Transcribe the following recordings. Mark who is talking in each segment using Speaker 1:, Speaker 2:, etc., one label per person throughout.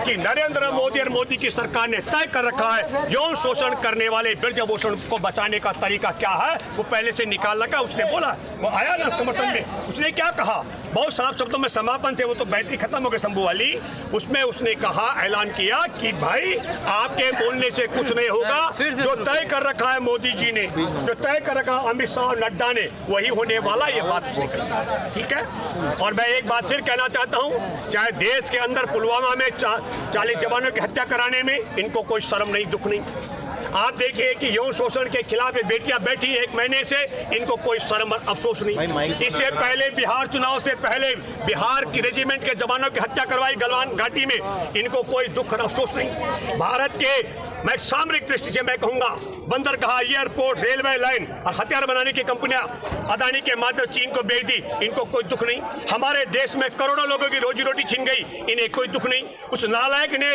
Speaker 1: कि नरेंद्र मोदी और मोदी की सरकार ने तय कर रखा है यौन शोषण करने वाले ब्रजभूषण को बचाने का तरीका क्या है, वो पहले से निकाल रखा। उसने बोला, वो आया ना समर्थन में, उसने क्या कहा, बहुत साफ शब्दों में समापन से, वो तो बैटरी खत्म हो गई शंभू वाली, उसमें उसने कहा, ऐलान किया कि भाई आपके बोलने से कुछ नहीं होगा, जो तय कर रखा है मोदी जी ने, जो तय कर रखा अमित शाह और नड्डा ने, वही होने वाला, ये बात उसने कही। ठीक है। और मैं एक बात फिर कहना चाहता हूँ, चाहे देश के अंदर पुलवामा में 40 जवानों की हत्या कराने में इनको कोई शर्म नहीं, दुख नहीं। आप देखिए कि यौन शोषण के खिलाफ ये बेटियां बैठी 1 महीने से, इनको कोई शर्म और अफसोस नहीं। इससे पहले बिहार चुनाव से पहले बिहार की रेजिमेंट के जवानों की हत्या करवाई गलवान घाटी में, इनको कोई दुख और अफसोस नहीं। भारत के, मैं सामरिक दृष्टि से मैं कहूंगा, बंदरगाह, एयरपोर्ट, रेलवे लाइन और हथियार बनाने की कंपनियां अदानी के माध्यम चीन को बेच दी, इनको कोई दुख नहीं। हमारे देश में करोड़ों लोगों की रोजी रोटी छिन गई, इन्हें कोई दुख नहीं। उस नालायक ने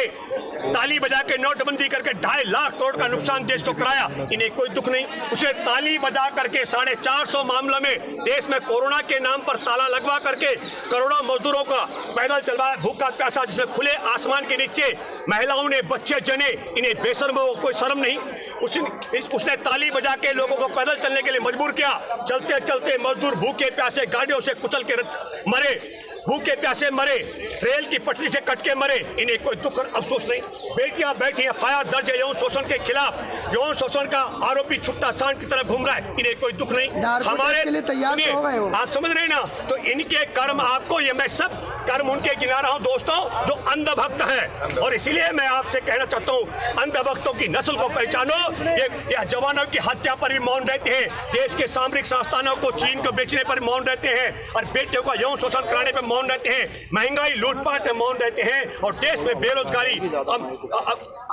Speaker 1: ताली बजा के नोटबंदी करके 2.5 लाख करोड़ का नुकसान देश को कराया, इन्हें कोई दुख नहीं। उसे ताली बजा करके 450 मामलों में देश में कोरोना के नाम पर ताला लगवा करके करोड़ों मजदूरों का पैदल चलवाया, भूखा प्यासा, जिसमें खुले आसमान के नीचे महिलाओं ने बच्चे जने, इन्हें बेशर्म हो, कोई शर्म नहीं। उसने ताली बजा के लोगों को पैदल चलने के लिए मजबूर किया। चलते चलते मजदूर भूखे प्यासे गाड़ियों से कुचल के मरे, भूखे प्यासे मरे, रेल की पटरी से कट के मरे, इन्हें कोई दुख और अफसोस नहीं। बेटियां बैठी एफआईआर दर्ज है यौन शोषण के खिलाफ, यौन शोषण का आरोपी छुट्टा सांड की तरह घूम रहा है, इन्हें कोई दुख नहीं। हमारे लिए तैयार हो गए हो, आप समझ रहे ना, तो इनके कर्म आपको, ये मैं सब कर्म उनके गिना रहा हूं दोस्तों, जो अंधभक्त है। और इसीलिए मैं आपसे कहना चाहता हूं, अंधभक्तों की नस्ल को पहचानो। ये जवानों की हत्या पर भी मौन रहते हैं, देश के सामरिक संस्थानों को चीन को बेचने पर मौन रहते हैं, और बेटियों का यौन शोषण कराने पर मौन रहते हैं, महंगाई लूटपाट में मौन रहते हैं, और देश में बेरोजगारी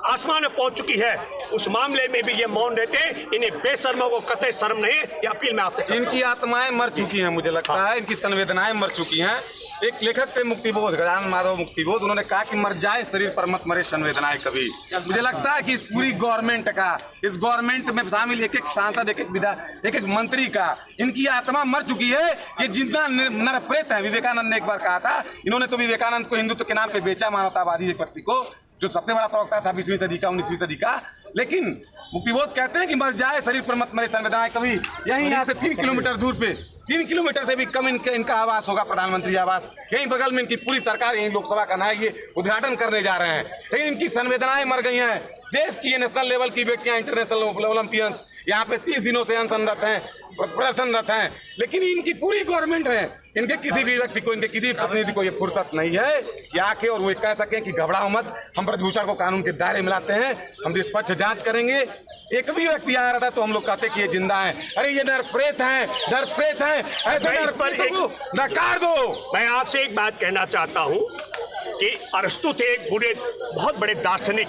Speaker 1: आसमान में पहुंच चुकी है, उस मामले में भी ये मौन रहते हैं। इन्हें बेशर्मों को कतई शर्म नहीं है, ये अपील मैं आपसे।
Speaker 2: इनकी आत्माएं मर चुकी हैं, मुझे लगता है इनकी संवेदनाएं मर चुकी हैं। एक लेखक थे मुक्तिबोध, गजानन माधव मुक्तिबोध, उन्होंने कहा कि मर जाए शरीर पर मत मरे संवेदनाएं कभी। मुझे लगता है कि इस पूरी गवर्नमेंट का, इस गवर्नमेंट में शामिल एक एक सांसद, एक एक मंत्री का, इनकी आत्मा मर चुकी है। ये जिंदा नरप्रेत है। विवेकानंद ने एक बार कहा था, इन्होंने तो विवेकानंद को हिंदुत्व के नाम पे बेचा, मानवतावादी एक व्यक्ति को, जो सबसे बड़ा प्रवक्ता था 20वीं सदी का, 19वीं सदी का। लेकिन मुक्तिबोध कहते हैं कि मर जाए शरीर पर मत मरे संवेदनाएं कभी। यहीं यहाँ से 3 किलोमीटर दूर पे, 3 किलोमीटर से भी कम इनका आवास होगा, प्रधानमंत्री आवास, यहीं बगल में इनकी पूरी सरकार, यहीं लोकसभा का नायक ये उद्घाटन करने जा रहे हैं। लेकिन इनकी संवेदनाएं मर गई हैं। देश की ये नेशनल लेवल की बेटियां, इंटरनेशनल ओलंपियंस यहाँ पे 30 दिनों से अनशनरत हैं, प्रदर्शनरत हैं, लेकिन इनकी पूरी गवर्नमेंट है, इनके किसी भी व्यक्ति को, इनके किसी भी प्रतिनिधि को ये फुर्सत नहीं है कि आके और वो कह सकें कि घबराओ मत, हम ब्रजभूषण को कानून के दायरे में लाते हैं, हम निष्पक्ष जांच करेंगे। एक भी व्यक्ति आ रहा था तो हम लोग कहते कि ये जिंदा है, अरे ये नरप्रेत हैं, नरप्रेत हैं, ऐसे नरप्रेतों को नकार दो।
Speaker 1: मैं आपसे एक बात कहना चाहता हूँ कि अरस्तु थे एक बहुत बड़े दार्शनिक,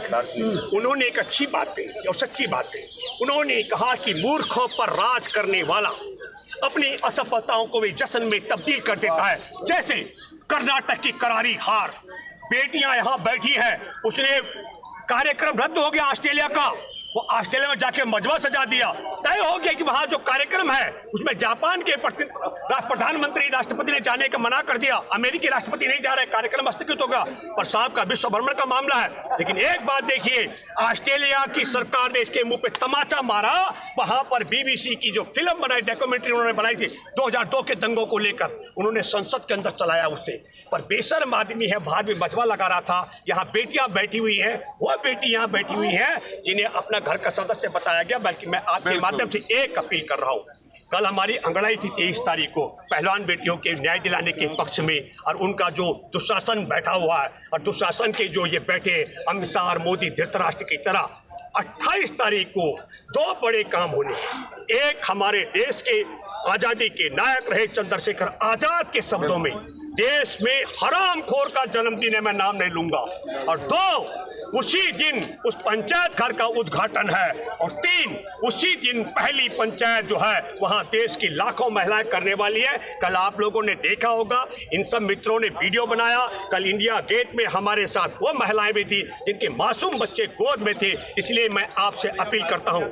Speaker 1: उन्होंने एक अच्छी बात कही और सच्ची बात कही। उन्होंने कहा कि मूर्खों पर राज करने वाला अपनी असफलताओं को भी जश्न में तब्दील कर देता है। जैसे कर्नाटक की करारी हार, बेटियां यहाँ बैठी है, उसने कार्यक्रम रद्द हो गया ऑस्ट्रेलिया का, वो ऑस्ट्रेलिया में जाके मजमा सजा दिया, तय हो गया कि वहां जो कार्यक्रम है उसमें जापान के प्रधानमंत्री, राष्ट्रपति ने जाने का मना कर दिया, अमेरिकी राष्ट्रपति नहीं जा रहे, कार्यक्रम स्थगित होगा। पर साहब का विश्व भ्रमण का मामला है। लेकिन एक बात देखिए, ऑस्ट्रेलिया की सरकार ने इसके मुंह पे तमाचा मारा। वहां पर बीबीसी की जो फिल्म बनाई, डॉक्यूमेंट्री उन्होंने बनाई थी 2002 के दंगों को लेकर, उन्होंने संसद के अंदर चलाया उससे। पर बेशर्म आदमी है, बाहर भी मजमा लगा रहा था। यहाँ बेटियां बैठी हुई हैं, वह बेटी यहाँ बैठी हुई हैं जिन्हें अपना घर का सदस्य बताया गया। बल्कि मैं आपके माध्यम से एक अपील कर रहा हूँ, कल हमारी अंगड़ाई थी 23 तारीख को पहलवान बेटियों के न्याय दिलाने के पक्ष में, और उनका जो दुशासन बैठा हुआ है, और दुशासन के जो ये बैठे अमित शाह और मोदी धृतराष्ट्र की तरह, 28 तारीख को 2 बड़े काम होने हैं। एक, हमारे देश के आजादी के नायक रहे चंद्रशेखर आजाद के शब्दों में, देश में हरामखोर का जन्मदिन है, मैं नाम नहीं लूंगा। और 2, उसी दिन उस पंचायत घर का उद्घाटन है, और 3 उसी दिन पहली पंचायत जो है वहां देश की लाखों महिलाएं करने वाली है। कल आप लोगों ने देखा होगा, इन सब मित्रों ने वीडियो बनाया। कल इंडिया गेट में हमारे साथ वो महिलाएं भी थी जिनके मासूम बच्चे गोद में थे। इसलिए मैं आपसे अपील करता हूं,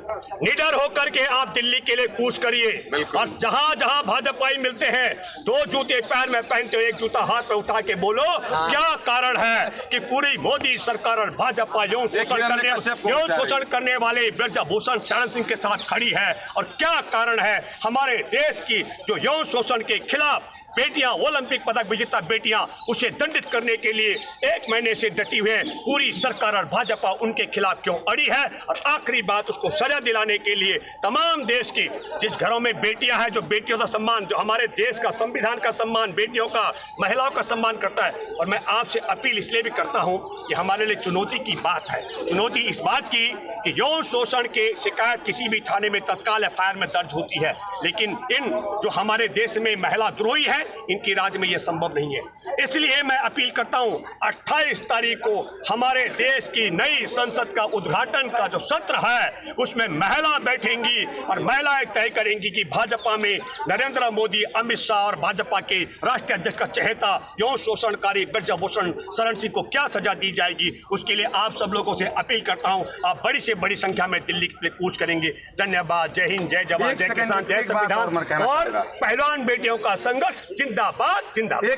Speaker 1: निडर होकर के आप दिल्ली के लिए कूच करिए और जहां जहां भाजपाई मिलते हैं 2 जूते पैर में पहनते हुए 1 जूता हाथ में उठा के बोलो क्या कारण है कि पूरी मोदी सरकार और भाजपा यौन शोषण करने वाले ब्रजभूषण शरण सिंह के साथ खड़ी है। और क्या कारण है हमारे देश की जो यौन शोषण के खिलाफ बेटियां, ओलंपिक पदक विजेता बेटियां, उसे दंडित करने के लिए 1 महीने से डटी हुई है। पूरी सरकार और भाजपा उनके खिलाफ क्यों अड़ी है? और आखिरी बात, उसको सजा दिलाने के लिए तमाम देश की जिस घरों में बेटियां हैं, जो बेटियों का सम्मान, जो हमारे देश का संविधान का सम्मान, बेटियों का, महिलाओं का सम्मान करता है। और मैं आपसे अपील इसलिए भी करता हूं कि हमारे लिए चुनौती की बात है, चुनौती इस बात की कि यौन शोषण के शिकायत किसी भी थाने में तत्काल FIR में दर्ज होती है, लेकिन इन जो हमारे देश में महिला द्रोही है इनकी राज्य में यह संभव नहीं है। इसलिए मैं अपील करता हूं 28 तारीख को हमारे देश की नई संसद का उद्घाटन का जो सत्र है उसमें महिला बैठेंगी और महिलाएं तय करेंगी कि भाजपा में नरेंद्र मोदी, अमित शाह और भाजपा के राष्ट्रीय अध्यक्ष का चहेता यौन शोषणकारी ब्रजभूषण शरण सिंह को क्या सजा दी जाएगी। उसके लिए आप सब लोगों से अपील करता हूं, आप बड़ी से बड़ी संख्या में दिल्ली के लिए कूच करेंगे। धन्यवाद। जय हिंद, जय जवान, जय किसान, जय संविधान और पहलवान बेटियों का संघर्ष जिंदाबाद जिंदाबाद।